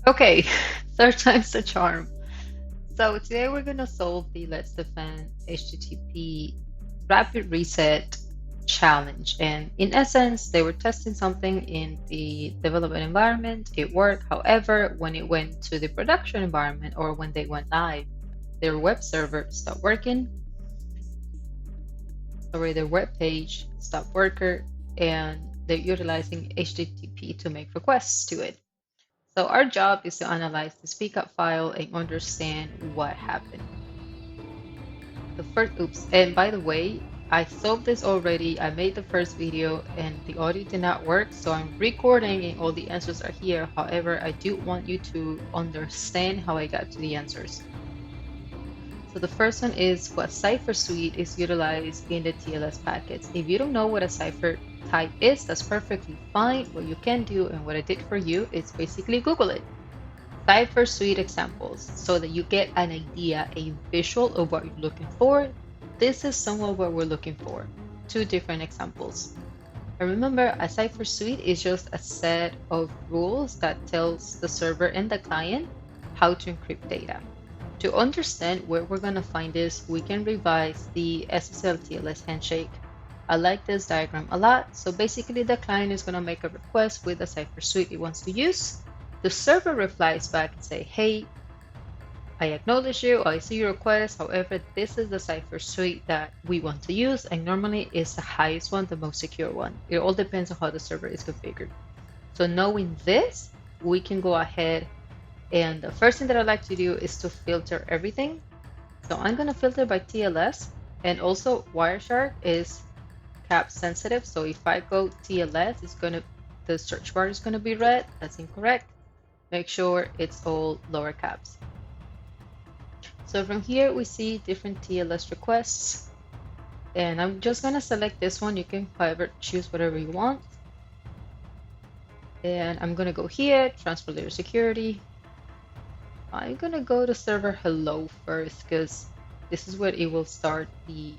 Okay, third time's the charm. So today we're gonna solve the Let's Defend HTTP rapid reset challenge. And in essence, they were testing something in the development environment. It worked. However, when it went to the production environment or when they went live, their web server stopped working. Sorry, their web page stopped working, and they're utilizing HTTP to make requests to it. So our job is to analyze the speakup file and understand what happened. The first, oops, and by the way, I solved this already. I made the first video and the audio did not work, so I'm recording and all the answers are here. However, I do want you to understand how I got to the answers. So the first one is what cipher suite is utilized in the TLS packets. If you don't know what a cipher type is, that's perfectly fine. What you can do and what I did for you is basically Google it. Cipher suite examples so that you get an idea, a visual of what you're looking for. This is some of what we're looking for. Two different examples. And remember, a cipher suite is just a set of rules that tells the server and the client how to encrypt data. To understand where we're going to find this, we can revise the SSL TLS handshake. I like this diagram a lot. So basically the client is going to make a request with the cipher suite it wants to use. The server replies back and say, hey, I acknowledge you, I see your request. However, this is the cipher suite that we want to use, and normally it's the highest one, the most secure one. It all depends on how the server is configured. So knowing this, we can go ahead, and the first thing that I like to do is to filter everything. So I'm going to filter by TLS, and also Wireshark is cap sensitive. So if I go TLS, it's going to, the search bar is going to be red. That's incorrect. Make sure it's all lower caps. So from here we see different TLS requests, and I'm just going to select this one. You can, however, choose whatever you want. And I'm going to go here, transfer layer security. I'm going to go to server hello first because this is where it will start the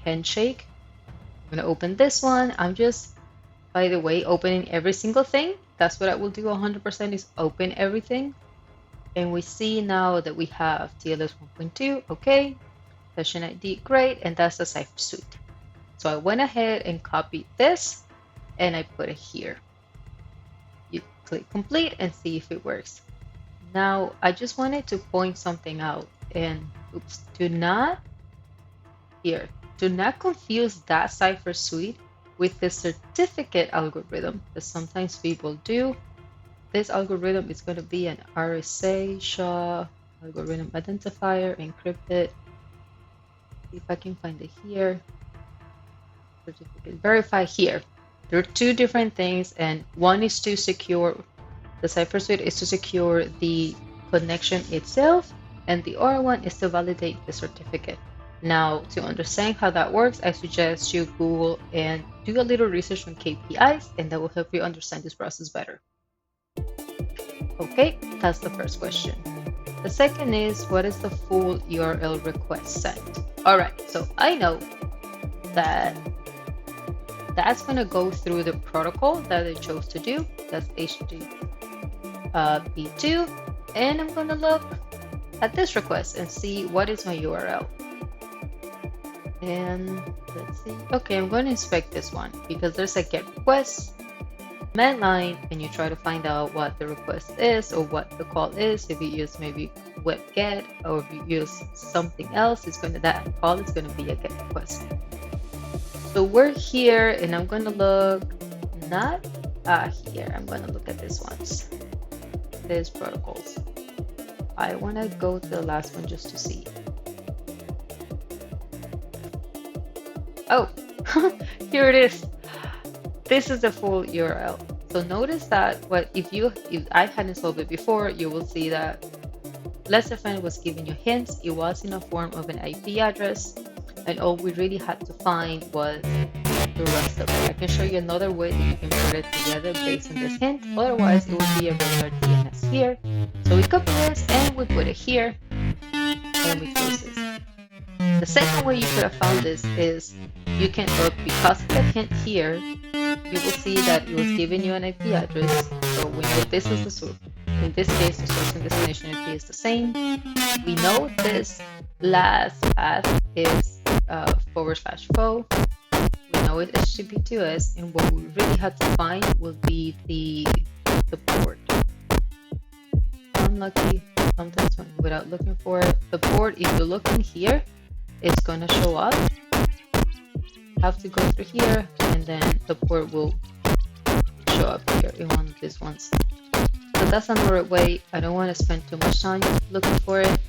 handshake. I'm going to open this one. I'm just, by the way, opening every single thing. That's what I will do 100% is open everything. And we see now that we have TLS 1.2, okay. Session ID, great. And that's the cipher suite. So I went ahead and copied this and I put it here. You click complete and see if it works. Now, I just wanted to point something out, and oops, do not confuse that cipher suite with the certificate algorithm, because sometimes people do. This algorithm is going to be an RSA SHA algorithm identifier encrypted. See if I can find it here. Certificate verify here. There are two different things, and one is to secure the cipher suite is to secure the connection itself, and the other one is to validate the certificate. Now, to understand how that works, I suggest you Google and do a little research on KPIs, and that will help you understand this process better. Okay, that's the first question. The second is, what is the full URL request sent? All right, so I know that that's going to go through the protocol that they chose to do. That's http2, and I'm going to look at this request and see what is my URL. And let's see. Okay, I'm going to inspect this one because there's a get request command line, and you try to find out what the request is or what the call is. If you use maybe web get, or if you use something else, it's going to, that call is going to be a get request. So we're here, and I'm going to look not here. I'm going to look at this ones. There's protocols. I want to go to the last one just to see. Oh, here it is. This is the full URL. So notice that if I hadn't solved it before, you will see that Let's Defend was giving you hints. It was in a form of an IP address, and all we really had to find was the rest of it. I can show you another way that you can put it together based on this hint. Otherwise, it would be a regular DNS here. So we copy this and we put it here, and we close this. The second way you could have found this is you can look, because of the hint here, you will see that it was giving you an IP address. So this is the source. in this case, the source and destination IP is the same. We know this last path is /fo. We know it's http2s, and what we really have to find will be the port. Unlucky, sometimes without looking for it. The port, if you look in here, it's going to show up. Have to go through here, and then the port will show up here in one of these ones. So that's another way. I don't want to spend too much time looking for it,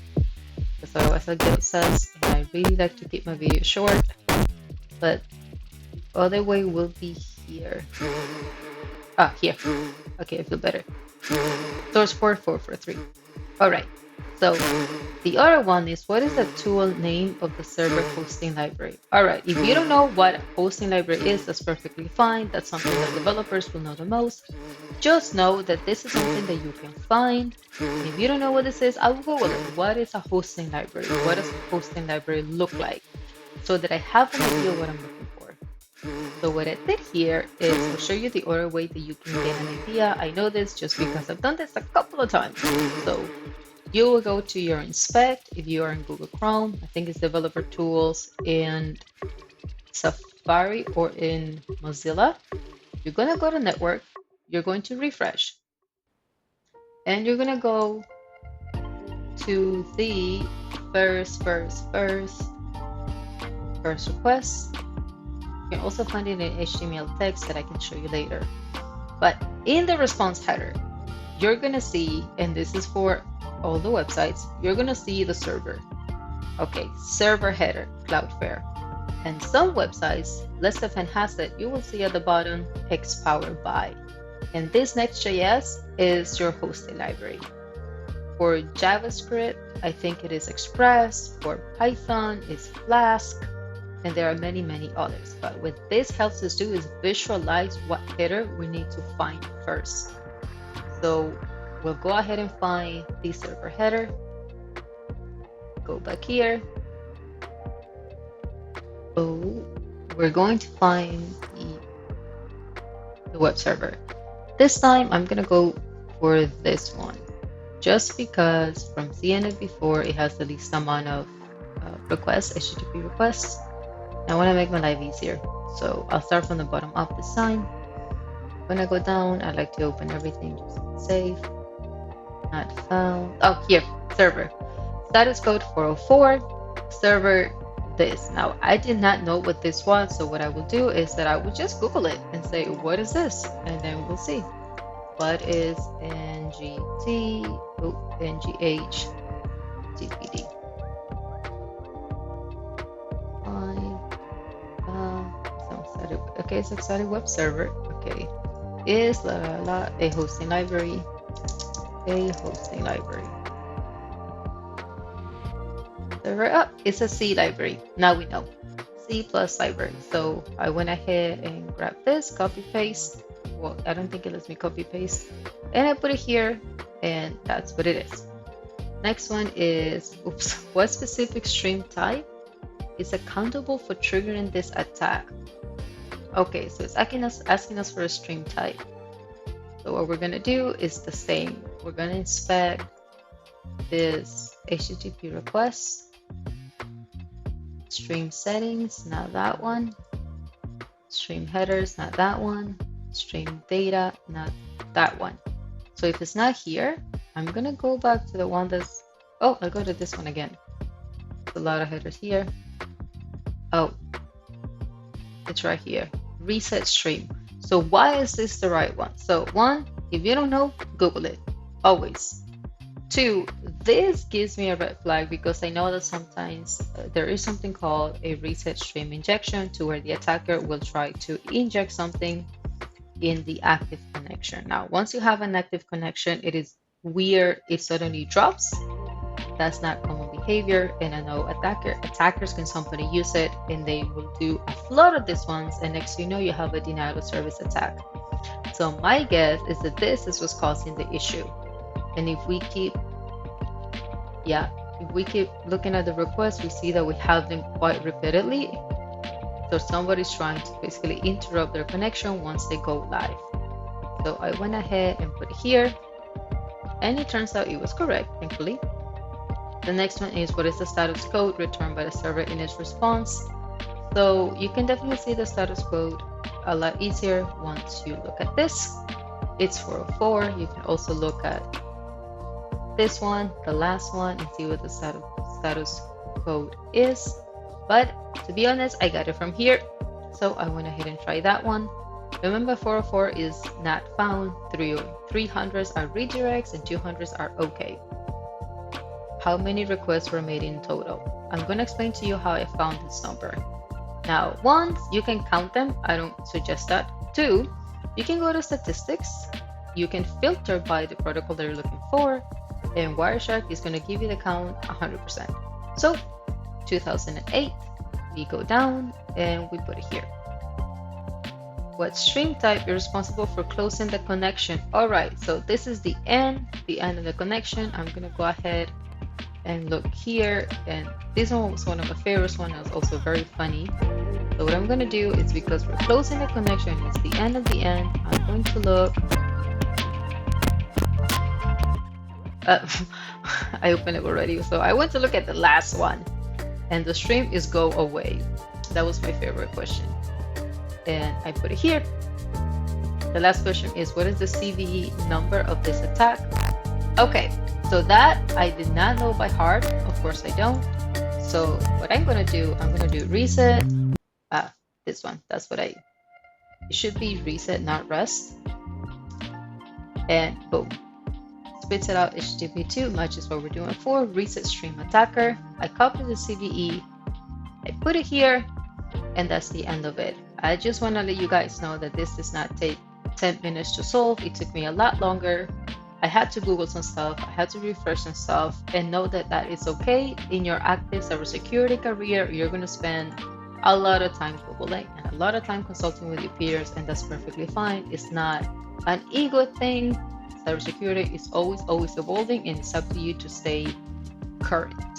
because otherwise I'll get obsessed, and I really like to keep my video short. But the other way will be here. Here. Okay, I feel better. Source port 443. All right. So the other one is, what is the tool name of the server hosting library? All right. If you don't know what hosting library is, that's perfectly fine. That's something that developers will know the most. Just know that this is something that you can find. And if you don't know what this is, I will Google it. What is a hosting library? What does a hosting library look like? So that I have an idea what I'm looking for. So what I did here is I'll show you the other way that you can get an idea. I know this just because I've done this a couple of times. So you will go to your inspect if you are in Google Chrome. I think it's developer tools in Safari or in Mozilla. You're going to go to network. You're going to refresh. And you're going to go to the first request. You can also find it in HTML text that I can show you later. But in the response header, you're going to see, and this is for all the websites, you're going to see the server. Okay, server header, Cloudflare. And some websites, less than has it, you will see at the bottom, X powered by. And this Next.js is your hosting library. For JavaScript, I think it is Express. For Python, it's Flask. And there are many, many others. But what this helps us do is visualize what header we need to find first. So we'll go ahead and find the server header. Go back here. Oh, we're going to find the web server. This time I'm going to go for this one, just because from seeing it before, it has the least amount of requests, HTTP requests. I want to make my life easier. So I'll start from the bottom up this time. When I go down, I like to open everything just to be safe. Not found. Oh, here, server. Status code 404, server this. Now, I did not know what this was, so what I will do is that I will just Google it and say, what is this? And then we'll see. What is NGH TPD? Okay, it's excited web server. Okay, is a hosting library. A hosting library. Server up. It's a C library. Now we know. C plus library. So I went ahead and grabbed this, copy paste. Well, I don't think it lets me copy paste. And I put it here, and that's what it is. Next one is, oops, what specific stream type is accountable for triggering this attack? Okay, so it's asking us for a stream type. So what we're going to do is the same. We're going to inspect this HTTP request, stream settings, not that one, stream headers, not that one, stream data, not that one. So if it's not here, I'm going to go back to the one that's, oh, I'll go to this one again. There's a lot of headers here. Oh, it's right here. Reset stream. So why is this the right one? So one, if you don't know, Google it. Always. Two, this gives me a red flag because I know that sometimes there is something called a reset stream injection, to where the attacker will try to inject something in the active connection. Now, once you have an active connection, it is weird if suddenly drops. That's not common behavior, and I know attackers can somebody use it, and they will do a flood of these ones, and next thing you know, you have a denial of service attack. So my guess is that this is what's causing the issue. And if we keep looking at the requests, we see that we have them quite repeatedly. So somebody's trying to basically interrupt their connection once they go live. So I went ahead and put it here. And it turns out it was correct, thankfully. The next one is what is the status code returned by the server in its response. So you can definitely see the status code a lot easier once you look at this. It's 404. You can also look at this one, the last one, and see what the status code is. But to be honest, I got it from here, so I went ahead and tried that one. Remember, 404 is not found, 300s are redirects, and 200s are OK. How many requests were made in total? I'm going to explain to you how I found this number. Now, one, you can count them. I don't suggest that. Two, you can go to statistics. You can filter by the protocol that you're looking for, and Wireshark is going to give you the count 100%. So 2008, we go down and we put it here. What stream type is responsible for closing the connection? All right, so this is the end of the connection. I'm going to go ahead and look here, and this one was one of my favorites. One that was also very funny. So what I'm going to do is, because we're closing the connection, it's the end of the end, I'm going to look. I opened it already, so I went to look at the last one, and the stream is go away. That was my favorite question, and I put it here. The last question is, what is the CVE number of this attack? Okay, so that I did not know by heart. Of course I don't. So what I'm going to do, I'm going to do reset. This one, that's what it should be, reset, not rest. And boom, spits it out. http2 matches what we're doing for reset stream attacker. I copied the CVE, I put it here, and that's the end of it. I just want to let you guys know that this does not take 10 minutes to solve. It took me a lot longer. I had to Google some stuff, I had to refresh some stuff, and know that it's okay. In your active cybersecurity career, you're going to spend a lot of time Googling and a lot of time consulting with your peers, and that's perfectly fine. It's not an ego thing. Cybersecurity is always evolving, and it's up to you to stay current.